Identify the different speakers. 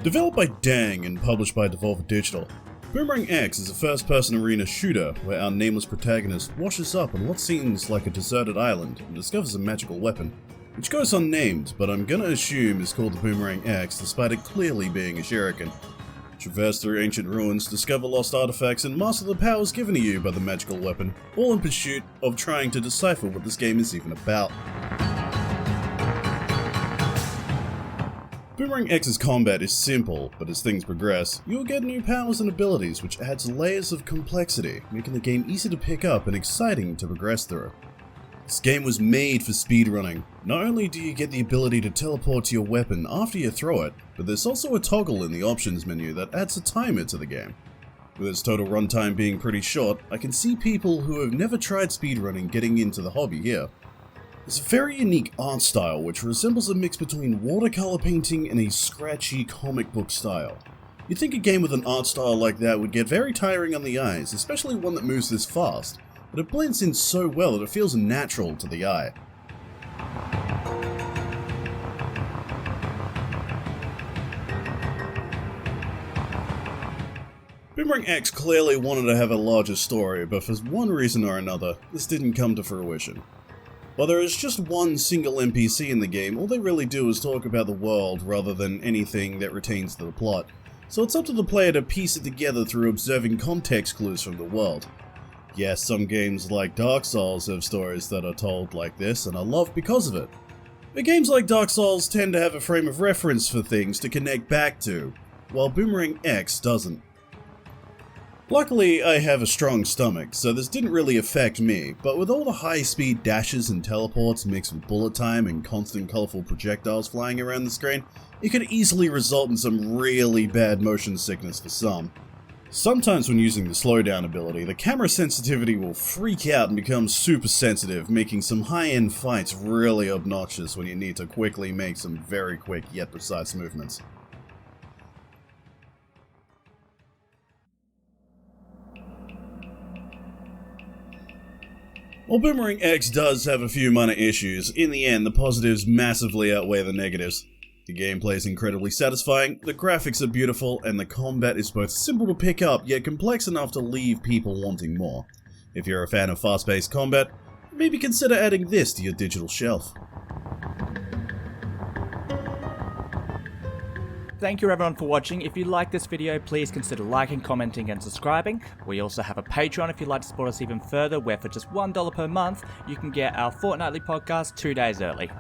Speaker 1: Developed by Dang and published by Devolver Digital, Boomerang X is a first-person arena shooter where our nameless protagonist washes up on what seems like a deserted island and discovers a magical weapon, which goes unnamed, but I'm gonna assume is called the Boomerang X despite it clearly being a shuriken. Traverse through ancient ruins, discover lost artifacts, and master the powers given to you by the magical weapon, all in pursuit of trying to decipher what this game is even about. Boomerang X's combat is simple, but as things progress, you'll get new powers and abilities which adds layers of complexity, making the game easy to pick up and exciting to progress through. This game was made for speedrunning. Not only do you get the ability to teleport to your weapon after you throw it, but there's also a toggle in the options menu that adds a timer to the game. With its total runtime being pretty short, I can see people who have never tried speedrunning getting into the hobby here. It's a very unique art style which resembles a mix between watercolor painting and a scratchy comic book style. You'd think a game with an art style like that would get very tiring on the eyes, especially one that moves this fast, but it blends in so well that it feels natural to the eye. Boomerang X clearly wanted to have a larger story, but for one reason or another, this didn't come to fruition. While there is just one single NPC in the game, all they really do is talk about the world rather than anything that retains to the plot, so it's up to the player to piece it together through observing context clues from the world. Yes, some games like Dark Souls have stories that are told like this, and are loved because of it. But games like Dark Souls tend to have a frame of reference for things to connect back to, while Boomerang X doesn't. Luckily, I have a strong stomach, so this didn't really affect me, but with all the high-speed dashes and teleports mixed with bullet time and constant colourful projectiles flying around the screen, it could easily result in some really bad motion sickness for some. Sometimes when using the slowdown ability, the camera sensitivity will freak out and become super sensitive, making some high-end fights really obnoxious when you need to quickly make some very quick yet precise movements. While Boomerang X does have a few minor issues, in the end the positives massively outweigh the negatives. The gameplay is incredibly satisfying, the graphics are beautiful, and the combat is both simple to pick up yet complex enough to leave people wanting more. If you're a fan of fast-paced combat, maybe consider adding this to your digital shelf.
Speaker 2: Thank you everyone for watching. If you like this video, please consider liking, commenting and subscribing. We also have a Patreon if you'd like to support us even further, where for just $1 per month, you can get our fortnightly podcast 2 days early.